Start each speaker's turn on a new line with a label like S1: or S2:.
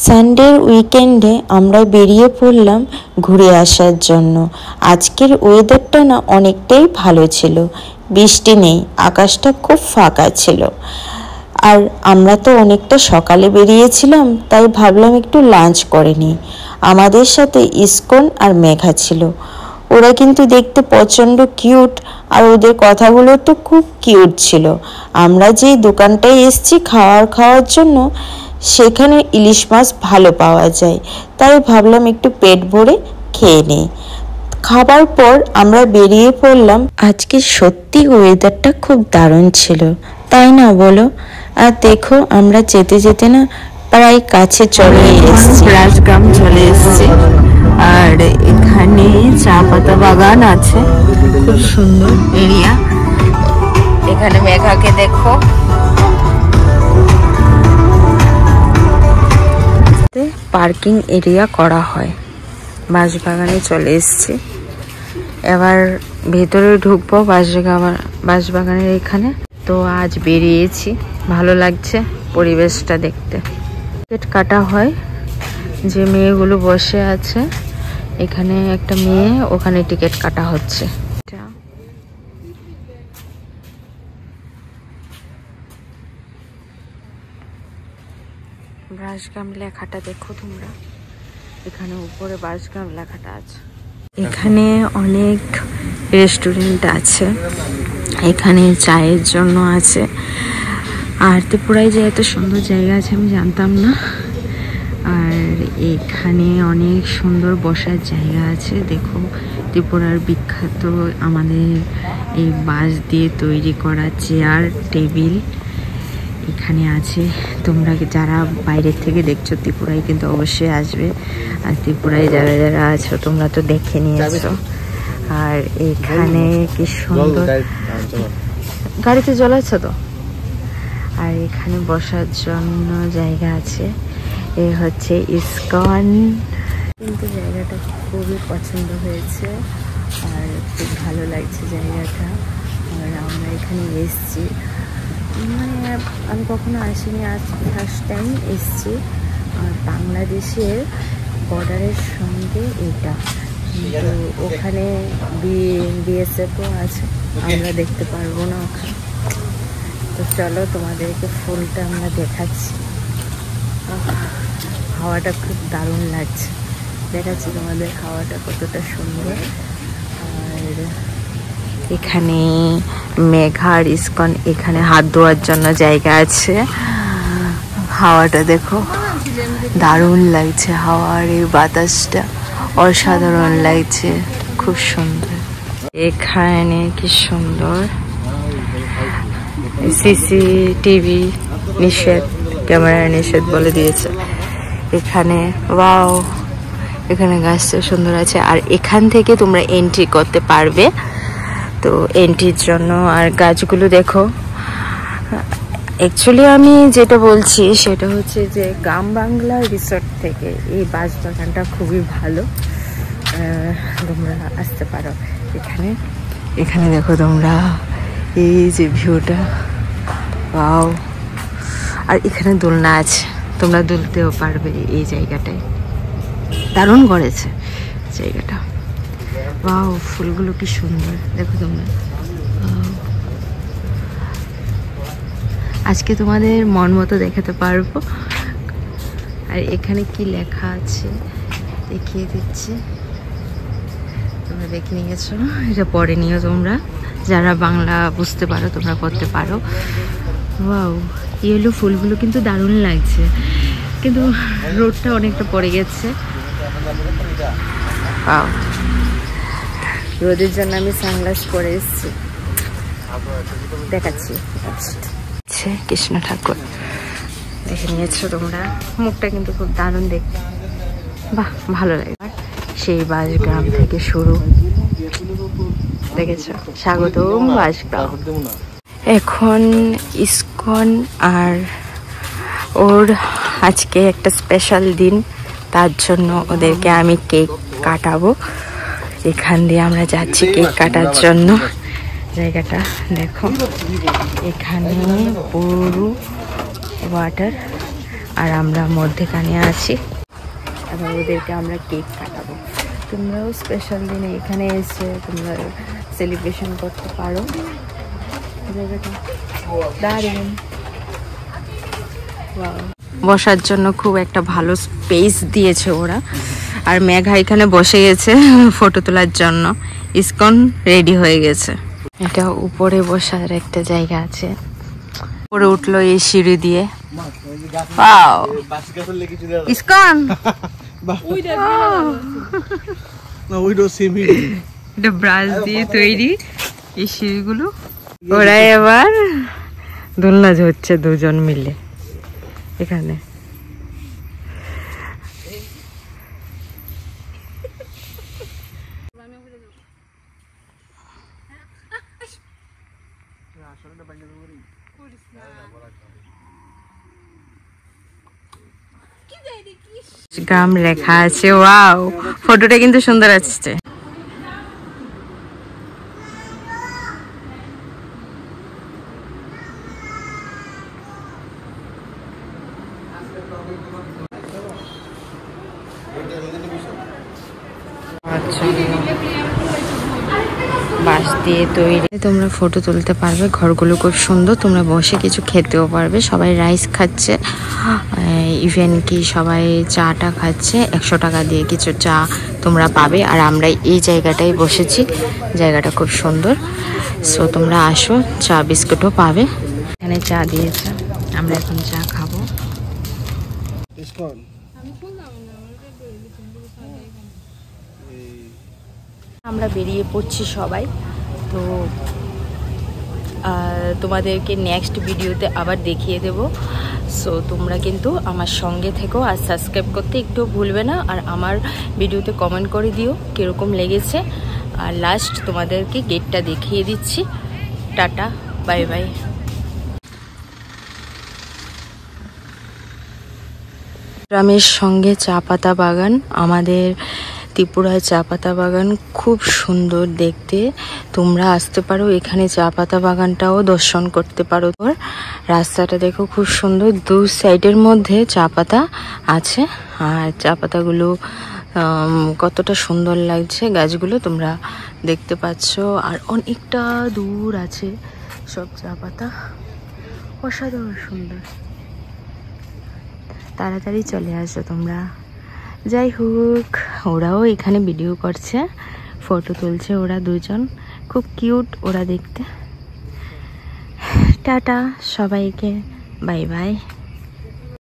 S1: সানডের উইকেন্ডে আমরা বেরিয়ে পড়লাম ঘুরে আসার জন্য। আজকের ওয়েদারটা না অনেকটাই ভালো ছিল, বৃষ্টি নেই, আকাশটা খুব ফাঁকা ছিল। আর আমরা তো অনেকটা সকালে বেরিয়েছিলাম, তাই ভাবলাম একটু লাঞ্চ করে নিই। আমাদের সাথে ইসকন আর মেঘা ছিল। ওরা কিন্তু দেখতে প্রচণ্ড কিউট, আর ওদের কথাগুলো তো খুব কিউট ছিল। আমরা যেই দোকানটায় এসেছি খাওয়ার জন্য, সেখানে ইলিশ মাছ ভালো পাওয়া যায়, তাই ভাবলাম একটু পেট ভরে খেয়ে নিই। খাবার পর আমরা বেরিয়ে পড়লাম। আজকে সত্যি ওয়েদারটা খুব দারুণ ছিল, তাই না বলো? আর দেখো আমরা যেতে যেতে না প্রায় কাছে চলে এসেছি, রাজগ্রাম চলে এসেছি। আর এখানে চা পাতা বাগান আছে, খুব সুন্দর এরিয়া। এখানে মেঘাকে দেখো, পার্কিং এরিয়া করা হয়। বাঁশবাগানে চলে এসেছি, এবার ভেতরে ঢুকবো বাঁশবাগানের এখানে। তো আজ বেরিয়েছি, ভালো লাগছে পরিবেশটা দেখতে। টিকিট কাটা হয়, যে মেয়েগুলো বসে আছে এখানে একটা মেয়ে, ওখানে টিকিট কাটা হচ্ছে। বাঁশগ্রাম লেখাটা দেখো তোমরা, এখানে উপরে বাঁশগ্রাম লেখাটা আছে। এখানে অনেক রেস্টুরেন্ট আছে, এখানে চায়ের জন্য আছে। আর ত্রিপুরায় যে এত সুন্দর জায়গা আছে আমি জানতাম না। আর এখানে অনেক সুন্দর বসার জায়গা আছে। দেখো ত্রিপুরার বিখ্যাত আমাদের এই বাঁশ দিয়ে তৈরি করা চেয়ার টেবিল এখানে আছে। তোমরা যারা বাইরের থেকে দেখছো ত্রিপুরায় কিন্তু অবশ্যই আসবে। আর ত্রিপুরায় যারা যারা আছো তোমরা তো দেখে নিয়েছো। আর এখানে কি সুন্দর, গাড়িতে জ্বলাচ্ছে তো। আর এখানে বসার জন্য জায়গা আছে। এ হচ্ছে ইসকন, কিন্তু জায়গাটা খুবই পছন্দ হয়েছে আর খুব ভালো লাগছে জায়গাটা। আর আমরা এখানে এসছি, মানে আমি কখনো আসিনি, আজ ফার্স্ট টাইম এসছি। আর বাংলাদেশের বর্ডারের সঙ্গে এটা, তো ওখানে বিএসএফও আছে, আমরা দেখতে পারবো না ওখানে। তো চলো তোমাদেরকে ফুলটা আমরা দেখাচ্ছি। হাওয়াটা খুব দারুণ লাগছে, দেখাচ্ছি তোমাদের হাওয়াটা কতটা সুন্দর। আর এখানে মেঘার ইসকন, এখানে হাত ধোয়ার জন্য জায়গা আছে। হাওয়াটা দেখো, দারুণ লাগছে। হাওয়ার এই বাতাসটা অসাধারণ লাগছে, খুব সুন্দর। এখানে কি সুন্দর, সিসিটিভি নিষেধ, ক্যামেরা নিষেধ বলে দিয়েছে এখানে। ওয়াও, এখানে গাছটা সুন্দর আছে। আর এখান থেকে তোমরা এন্ট্রি করতে পারবে, তো এন্ট্রির জন্য। আর গাছগুলো দেখো, অ্যাকচুয়ালি আমি যেটা বলছি সেটা হচ্ছে যে গ্রাম বাংলা রিসোর্ট থেকে এই বাঁশবাগানটা খুবই ভালো, তোমরা আসতে পারো এখানে। এখানে দেখো তোমরা এই যে ভিউটা, ওয়াও। আর এখানে দোলনা আছে, তোমরা দুলতেও পারবে এই জায়গাটায়, দারুণ করেছে জায়গাটা। ওয়াও, ফুলগুলো কি সুন্দর দেখো তোমরা। আজকে তোমাদের মন মতো দেখাতে পারবো। আর এখানে কি লেখা আছে দেখিয়ে দিচ্ছি, তোমরা দেখে নিয়েছো, এটা পড়ে নিও তোমরা। যারা বাংলা বুঝতে পারো তোমরা করতে পারো। ওয়াও, ইয়েলো ফুলগুলো কিন্তু দারুণ লাগছে, কিন্তু রোদটা অনেকটা পড়ে গেছে। ওয়াও, রোদের জন্য আমি সানগ্লাস পরে এসেছি, দেখাচ্ছি। কৃষ্ণ ঠাকুর দেখে নিয়েছো তোমরা, মুখটা কিন্তু খুব দারুণ দেখতে, বাহ ভালো লাগে। সেই বাঁশগ্রাম থেকে শুরু, দেখেছো, স্বাগতম বাঁশগ্রাম। এখন ইসকন আর ওর আজকে একটা স্পেশাল দিন, তার জন্য ওদেরকে আমি কেক কাটাবো। এখান দিয়ে আমরা যাচ্ছি কেক কাটার জন্য। জায়গাটা দেখো, এখানে পুরো ওয়াটার আর আমরা মধ্যেখানে আছি। এবার ওদেরকে আমরা কেক কাটাবো। তোমরাও স্পেশাল দিনে এখানে এসে তোমরা সেলিব্রেশন করতে পারো। জায়গাটা দারুণ, বসার জন্য খুব একটা ভালো স্পেস দিয়েছে ওরা। আর মেঘা এখানে বসে গেছে ফটো তোলার জন্য। ইসকন রেডি হয়ে গেছে। এটা উপরে বসার একটা জায়গা আছে, উপরে উঠলো এই সিঁড়ি দিয়ে। ইসকন এটা ব্রাশ দিয়ে তৈরি এই সিঁড়িগুলো। ওরা এবার দোলনা ঝরছে দুজন মিলে এখানে। গ্রাম লেখা আছে। ওয়াও, ফটোটা কিন্তু সুন্দর আসছে। বাঁশ দিয়ে তৈরি, তোমরা ফটো তুলতে পারবে। ঘরগুলো খুব সুন্দর, তোমরা বসে কিছু খেতেও পারবে। সবাই রাইস খাচ্ছে, ইভেন কি সবাই চাটা খাচ্ছে। 100 টাকা দিয়ে কিছু চা তোমরা পাবে। আর আমরা এই জায়গাটায় বসেছি, জায়গাটা খুব সুন্দর। সো তোমরা আসো, চা বিস্কুটও পাবে। এখানে চা দিয়েছে, আমরা এখন চা খাবো। আমরা বেরিয়ে পড়ছি সবাই। তো তোমাদেরকে নেক্সট ভিডিওতে আবার দেখিয়ে দেব। সো তোমরা কিন্তু আমার সঙ্গে থেকো, আর সাবস্ক্রাইব করতে একটু ভুলবে না। আর আমার ভিডিওতে কমেন্ট করে দিও কীরকম লেগেছে। আর লাস্ট তোমাদেরকে গেটটা দেখিয়ে দিচ্ছি। Tata, bye bye. গ্রামের সঙ্গে চা পাতা বাগান, আমাদের ত্রিপুরায় চা পাতা বাগান খুব সুন্দর দেখতে। তোমরা আসতে পারো এখানে, চা পাতা বাগানটাও দর্শন করতে পারো। রাস্তাটা দেখো খুব সুন্দর, দু সাইডের মধ্যে চা পাতা আছে। আর চা পাতাগুলো কতটা সুন্দর লাগছে, গাছগুলো তোমরা দেখতে পাচ্ছ। আর অনেকটা দূর আছে সব চা পাতা, অসাধারণ সুন্দর। তাড়াতাড়ি চলে আসো তোমরা। যাই হোক, ওরাও এখানে ভিডিও করছে, ফটো তুলছে ওরা দুজন, খুব কিউট ওরা দেখতে। টাটা সবাইকে, বাই বাই।